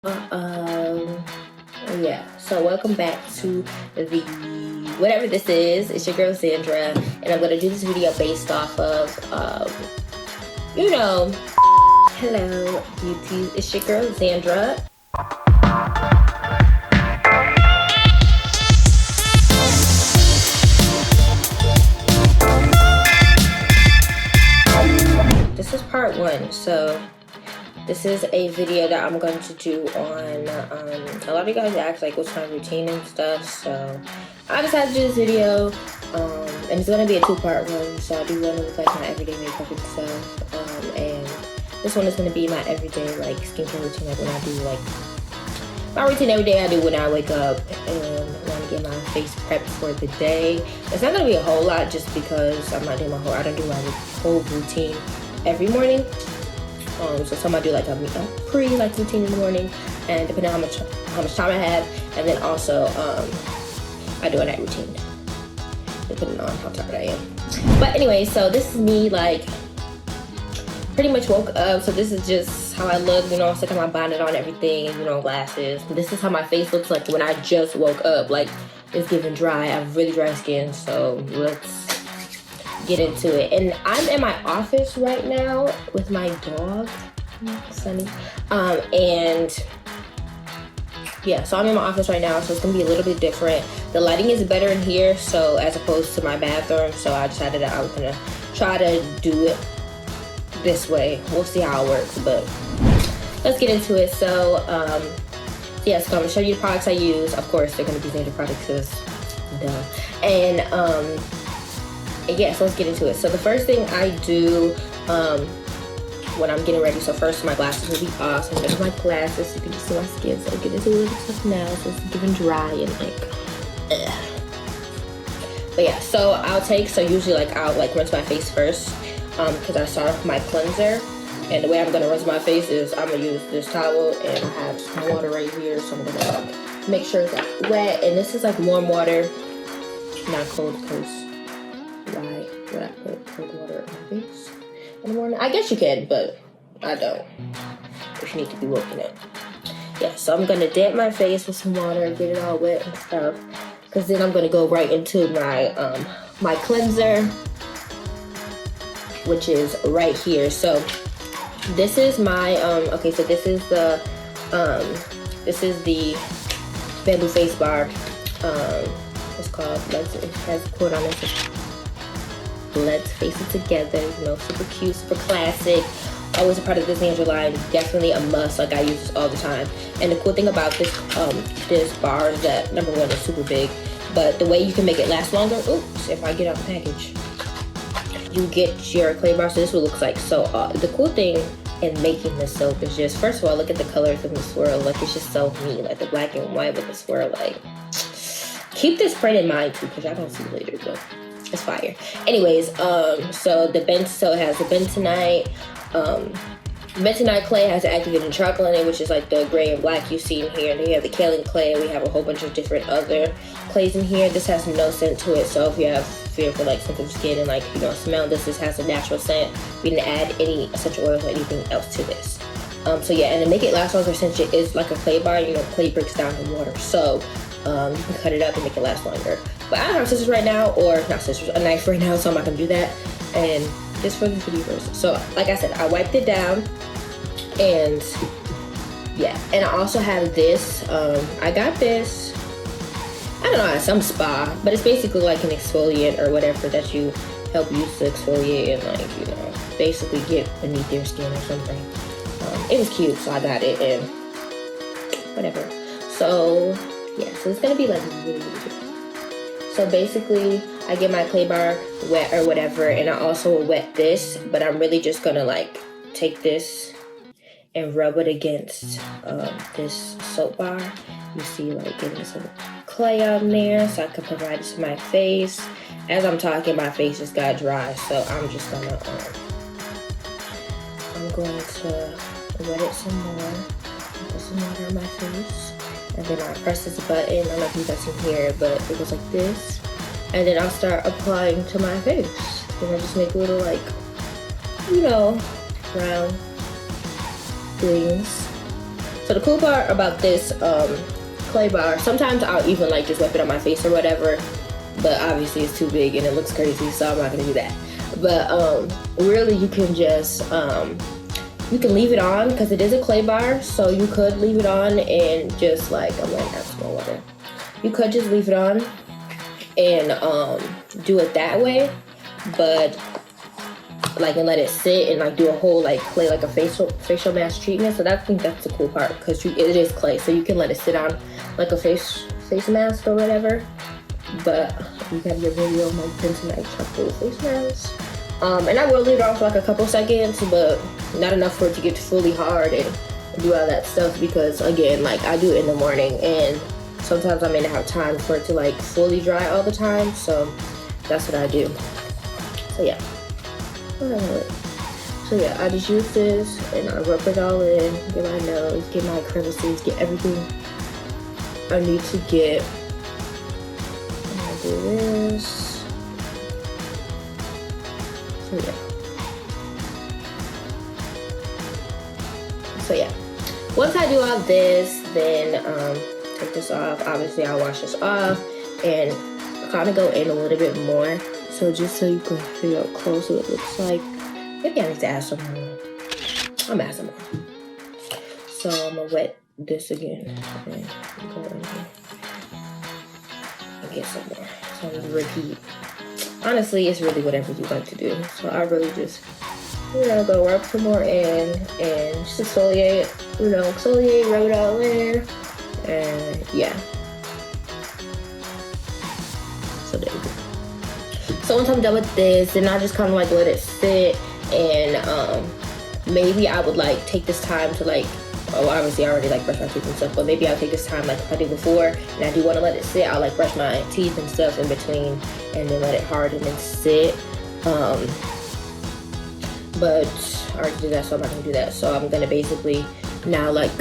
Yeah, so welcome back to the whatever this is. It's your girl Sandra, and I'm gonna do this video based off of hello beauties. It's your girl Sandra. This is part one. So this is a video that I'm going to do on, a lot of you guys ask like what's my routine and stuff, so I decided to do this video, and it's going to be a two-part one. So I do one with like my everyday makeup and stuff, and this one is going to be my everyday like skincare routine, like when I do like my routine every day I do when I wake up and want to get my face prepped for the day. It's not going to be a whole lot just because I'm not doing I don't do my whole routine every morning. So some I do like a pre-like routine in the morning, and depending on how much time I have, and then also I do a night routine depending on how tired I am. But anyway, so this is me like pretty much woke up. So this is just how I look, I still got my bonnet on, everything, glasses. This is how my face looks like when I just woke up. Like, it's giving dry. I have really dry skin, so let's get into it. And I'm in my office right now with my dog Sunny, and yeah, so I'm in my office right now, so it's gonna be a little bit different. The lighting is better in here, so as opposed to my bathroom, so I decided that I was gonna try to do it this way. We'll see how it works, but let's get into it. So yeah, so I'm gonna show you the products I use. Of course they're gonna be Xander products, because duh. And yeah, so let's get into it. So the first thing I do when I'm getting ready, so first my glasses will be off. So there's my glasses, you can just see my skin. So I'll get into a little stuff now, so it's giving dry and like, But yeah, so usually like I'll like rinse my face first, because I start off with my cleanser. And the way I'm gonna rinse my face is I'm gonna use this towel, and I have some water right here, so I'm gonna make sure it's like wet. And this is like warm water, not cold, because why would I put cold water on my face in the morning? I guess you can, but I don't, if you need to be woken up. Yeah, so I'm gonna dip my face with some water, get it all wet and stuff, because then I'm gonna go right into my my cleanser, which is right here. So this is my okay, so this is the bamboo face bar. It's called, it has a quote on it, let's face it together, super cute, super classic, always a part of this Xander line, definitely a must. Like, I use this all the time. And the cool thing about this this bar is that, number one, it's super big, but the way you can make it last longer, oops, if I get out the package, you get your clay bar. So this is what it looks like. So the cool thing in making this soap is just, first of all, look at the colors in the swirl. Like, it's just so neat, like the black and white with the swirl. Like, keep this print in mind too, because y'all gonna see later, but it's fire. Anyways, so it has the bentonite clay, has the activated charcoal in it, which is like the gray and black you see in here. And then you have the kaolin clay. We have a whole bunch of different other clays in here. This has no scent to it, so if you have fear for like sensitive skin and like smell, this has a natural scent. We didn't add any essential oils or anything else to this. So yeah, and to make it last longer, since it is like a clay bar, clay breaks down to water, so you can cut it up and make it last longer. But I don't have scissors right now, or not scissors, a knife right now, so I'm not gonna do that. And just for the video first. So like I said, I wiped it down, and yeah, and I also have this. I got this, I don't know, at some spa, but it's basically like an exfoliant or whatever that you help use to exfoliate and like basically get beneath your skin or something. It was cute, so I got it, and whatever. So yeah, so it's gonna be like really, really good. So basically, I get my clay bar wet or whatever, and I also will wet this, but I'm really just gonna like take this and rub it against this soap bar. You see, like, getting some clay on there, so I can provide it to my face. As I'm talking, my face just got dry, so I'm just gonna I'm going to wet it some more, put some water on my face. And then I press this button. I don't know if you guys can hear it, but it goes like this. And then I'll start applying to my face. And I just make little like, round things. So the cool part about this clay bar, sometimes I'll even like just wipe it on my face or whatever, but obviously it's too big and it looks crazy, so I'm not gonna do that. But really you can just you can leave it on because it is a clay bar, so you could leave it on and just like, I'm gonna add some more water. You could just leave it on and do it that way, but like, and let it sit and like do a whole like clay, like a facial mask treatment. So I think that's the cool part, because it is clay, so you can let it sit on like a face mask or whatever. But you have your video of my Bentonite chocolate face mask. And I will leave it on for like a couple seconds, but not enough for it to get fully hard and do all that stuff, because again, like I do it in the morning and sometimes I may not have time for it to like fully dry all the time, so that's what I do. So yeah. So yeah, I just use this and I rub it all in, get my nose, get my crevices, get everything I need to get. And I do this. So yeah. Once I do all this, then take this off. Obviously I'll wash this off and kind of go in a little bit more. So just so you can see up close what it looks like. Maybe I need to add some more. I'm adding some more. So I'm gonna wet this again. Okay, go in here and get some more. So I'm gonna repeat. Honestly, it's really whatever you like to do. So I really just, go rub some more in and just exfoliate. Exfoliate, rub it all in, and yeah. So there you go. So once I'm done with this, then I just kind of like let it sit, and maybe I would like take this time to like, obviously I already like brush my teeth and stuff, but maybe I'll take this time like if I did before and I do want to let it sit, I'll like brush my teeth and stuff in between and then let it harden and sit. But I already did that, so I'm not gonna do that. So I'm gonna basically now like,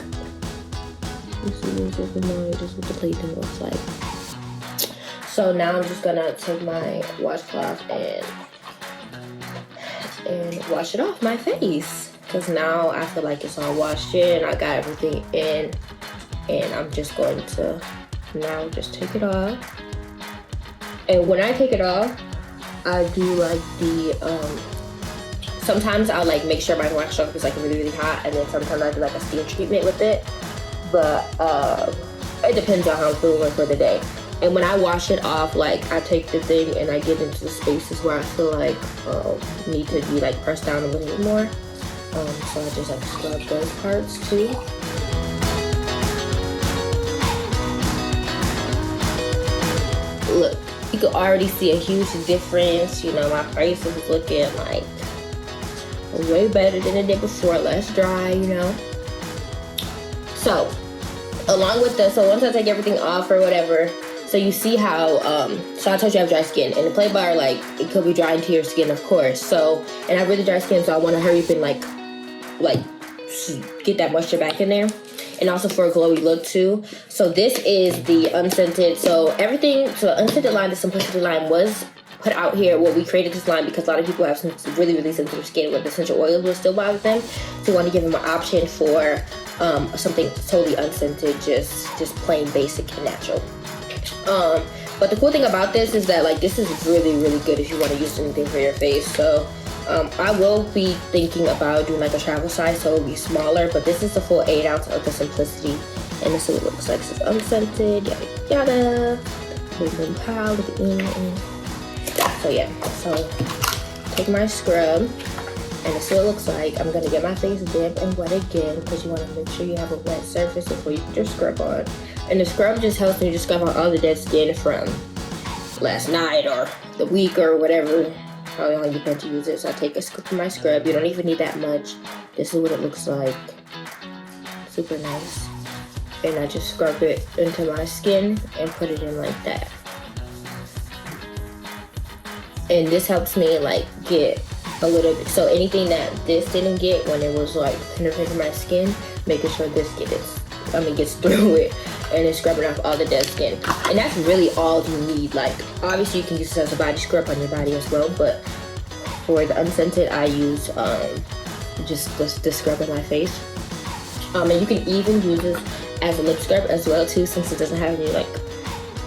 this is what the plate thing looks like. So now I'm just gonna take my washcloth and wash it off my face, because now I feel like it's all washed in. I got everything in, and I'm just going to now just take it off. And when I take it off, I do like the sometimes I'll like make sure my washcloth is like really hot, and then sometimes I do like a steam treatment with it. But it depends on how I'm feeling for the day. And when I wash it off, like I take the thing and I get into the spaces where I feel like need to be like pressed down a little bit more. So I just like scrub those parts too. Look, you can already see a huge difference. My face is looking like way better than it did before, less dry, So along with this, so once I take everything off or whatever, so you see how, so I told you I have dry skin, and the clay bar, like, it could be dry into your skin, of course. So, and I have really dry skin, so I want to hurry up and like get that moisture back in there, and also for a glowy look too. So this is the unscented. So everything, so the unscented line, the simplicity line was put out here. Well, we created this line because a lot of people have some really sensitive skin where the essential oils will still bother them. So we want to give them an option for something totally unscented, just plain basic and natural. But the cool thing about this is that like this is really good if you want to use anything for your face. So I will be thinking about doing like a travel size, so it'll be smaller, but this is the full 8 ounce of the simplicity, and this is what it looks like. It's unscented, yada, boom boom pow, look at me. So yeah, so take my scrub, and this is what it looks like. I'm gonna get my face damp and wet again, because you want to make sure you have a wet surface before you put your scrub on. And the scrub just helps me to scrub out all the dead skin from last night or the week or whatever, how long you plan to use it. So I take a scoop of my scrub. You don't even need that much. This is what it looks like. Super nice. And I just scrub it into my skin and put it in like that. And this helps me like get a little bit, so anything that this didn't get when it was like penetrating my skin, making sure this gets through it, and then scrubbing off all the dead skin. And that's really all you need. Like obviously you can use this as a body scrub on your body as well, but for the unscented I use just the scrub on my face. And you can even use this as a lip scrub as well too, since it doesn't have any like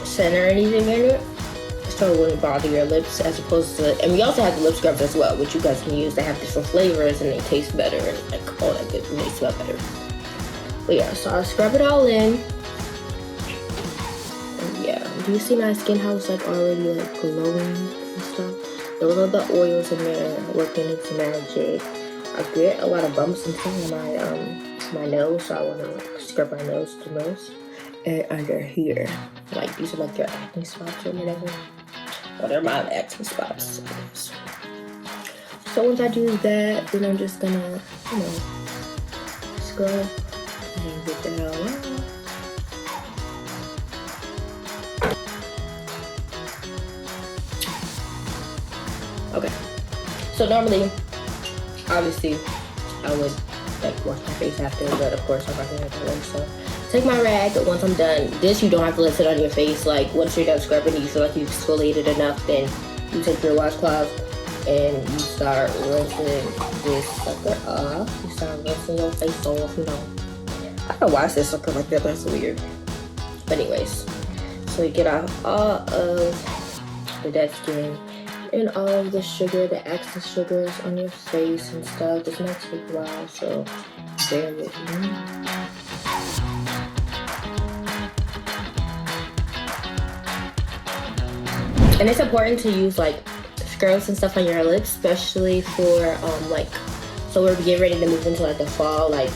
scent or anything in it. So it wouldn't bother your lips, as opposed to, and we also have the lip scrubs as well, which you guys can use. They have different flavors and they taste better and like all that good, and they smell better. But yeah, so I'll scrub it all in. And yeah, do you see my skin how it's like already like glowing and stuff? Those are the oils in there working its magic. I get a lot of bumps and things on my nose, so I want to like scrub my nose the most. And under here, like these are like your acne spots or whatever. Well, they're my acne spots, I guess. So once I do that, then I'm just gonna, you know, scrub and get that all out. Okay. So normally, obviously, I would like wash my face after, but of course I'm not gonna have that way. So take my rag once I'm done. This you don't have to let sit on your face. Like once you're done scrubbing, you feel like you've exfoliated enough, then you take your washcloth and you start rinsing this sucker off. You start rinsing your face off, you know. I don't know why I said sucker like that, that's weird. But anyways, so you get off all of the dead skin and all of the sugar, the excess sugars on your face and stuff. This might take a while, so bear with me. And it's important to use like scrubs and stuff on your lips, especially for like, so we're getting ready to move into like the fall, like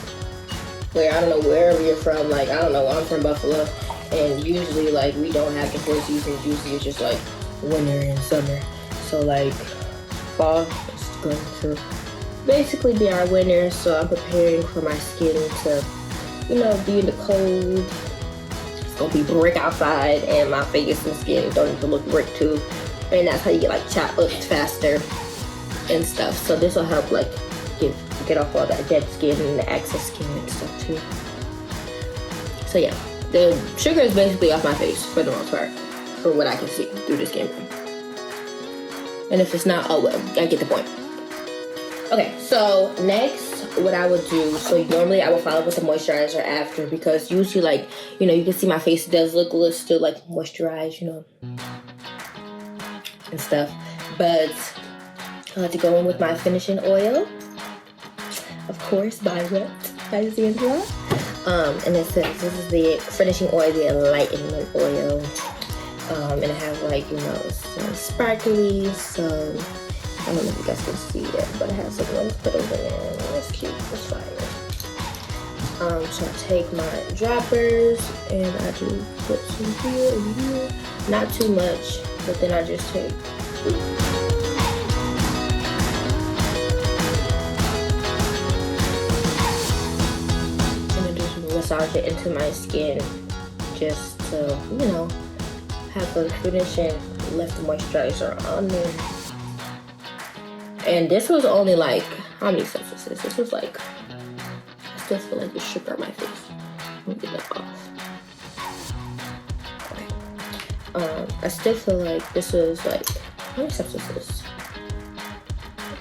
where, I don't know, wherever you're from, like, I don't know, I'm from Buffalo, and usually like we don't have the 4 seasons. Usually it's just like winter and summer. So like fall is going to basically be our winter, so I'm preparing for my skin to, you know, be in the cold. It's gonna be brick outside, and my face and skin don't need to look brick too. And that's how you get like chapped up faster and stuff. So this will help like get off all that dead skin and the excess skin and stuff too. So yeah, the sugar is basically off my face for the most part, for what I can see through this camera. And if it's not, oh well, I get the point. Okay, so next, what I would do, so normally I would follow with the moisturizer after, because usually, like, you know, you can see my face does look a little still like moisturized, you know, and stuff. But I like to go in with my finishing oil, of course, by what? By Sandra. And it says this is the finishing oil, the enlightenment oil. And it has like, you know, some sparkly, some, I don't know if you guys can see it, but it has some rose petals in there. That's cute, that's fire. So I take my droppers and I just put some here and here. Not too much, but then I just take and then just massage it into my skin just to, you know, have a finishing left moisturizer on there. And this was only like, how many cents is this? This was like, I still feel like there's sugar on my face. Let me get that off. Okay. I still feel like this was like, how many steps is this?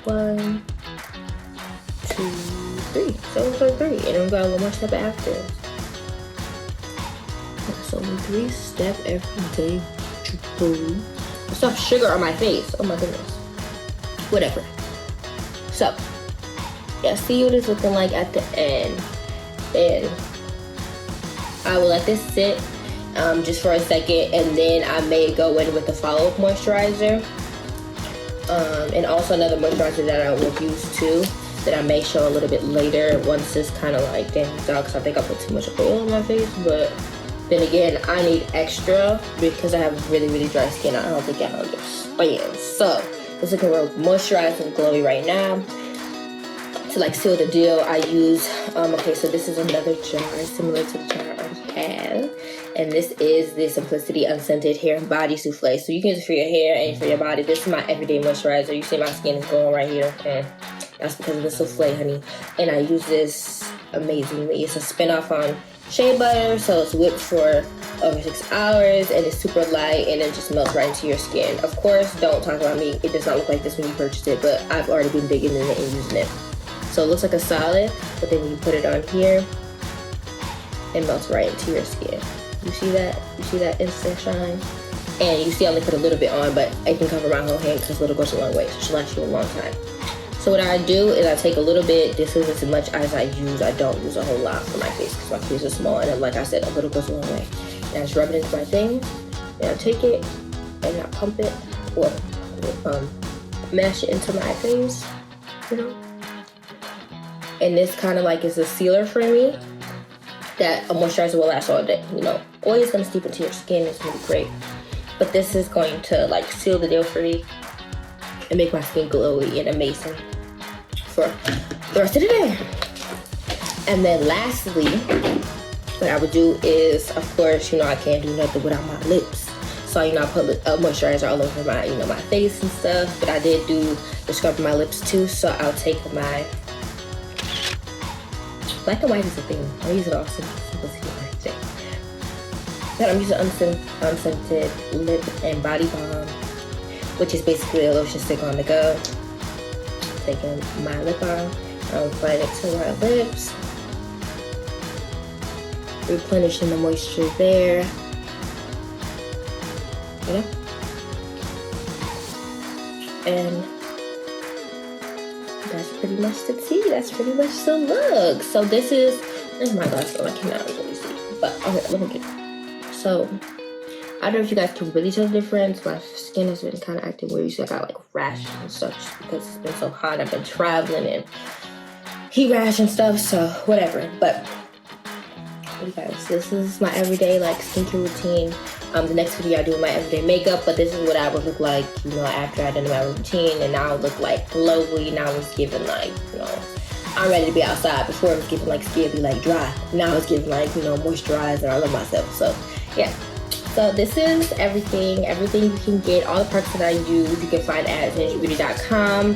1, 2, 3. So it was like 3. And then we got one more step after. So only 3 steps every day. I still have sugar on my face. Oh my goodness. Whatever. So, yeah, see what it's looking like at the end. And I will let this sit just for a second, and then I may go in with the follow-up moisturizer. And also another moisturizer that I will use too, that I may show a little bit later once it's kind of like damaged out, because I think I put too much oil on my face. But then again, I need extra because I have really, really dry skin. I don't think I understand. So it's looking real moisturized and glowy right now. To like seal the deal, I use, okay, so this is another jar similar to the jar I already have. And this is the Simplicity Unscented Hair and Body Souffle. So you can use it for your hair and for your body. This is my everyday moisturizer. You see my skin is glowing right here. And that's because of the souffle, honey. And I use this amazingly. It's a spin-off on shea butter, so it's whipped for over 6 hours, and it's super light, and it just melts right into your skin. Of course, don't talk about me. It does not look like this when you purchase it, but I've already been digging in it and using it. So it looks like a solid, but then you put it on here, it melts right into your skin. You see that? You see that instant shine? And you see I only put a little bit on, but I can cover my whole hand because little goes a long way. So it should last you a long time. So what I do is I take a little bit. This isn't as much as I use. I don't use a whole lot for my face because my face is small. And then, like I said, a little goes a long way. And I just rub it into my thing. And I take it and I pump it or mash it into my face, you know. And this kind of like is a sealer for me that a moisturizer will last all day. You know, oil is gonna steep into your skin. It's gonna be great. But this is going to like seal the deal for me and make my skin glowy and amazing for the rest of the day. And then lastly, what I would do is, of course, you know, I can't do nothing without my lips. So, you know, I put moisturizer all over my, you know, my face and stuff. But I did do the scrub of my lips too. So I'll take my Black and White is a thing. I use it all simplicity. But I'm using unscented lip and body balm, which is basically a lotion stick on the go. Taking my lip balm, I'm applying it to my lips, replenishing the moisture there. You know? And that's pretty much the tea. That's pretty much the look. So this is, there's my glasses on. I cannot really see. But okay, let me get it. So, I don't know if you guys can really tell the difference. My skin has been kind of acting weird. So I got like rashes and stuff just because it's been so hot. I've been traveling and heat rash and stuff. So, whatever. But, you guys, this is my everyday like skincare routine. The next video I do my everyday makeup. But this is what I would look like, you know, after I did my routine. And now I look like glowy. Now it's giving like, you know, I'm ready to be outside. Before it was giving like skin be like dry. Now it's giving like, you know, moisturizer. I love myself. So, yeah, so this is everything you can get, all the products that I use, you can find at zenjabeauty.com.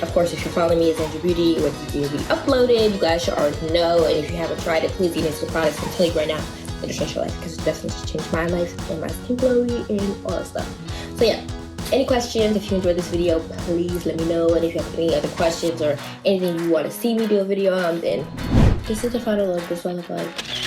Of course, if you're following me at Zenja Beauty, when the video will be uploaded, you guys should already know. And if you haven't tried it, please get into the products. I'm telling you right now, it'll change your life because it definitely just changed my life and my skin glowy and all that stuff. So yeah, any questions, if you enjoyed this video, please let me know. And if you have any other questions or anything you want to see me do a video on, then this is the final look. This is what I look like.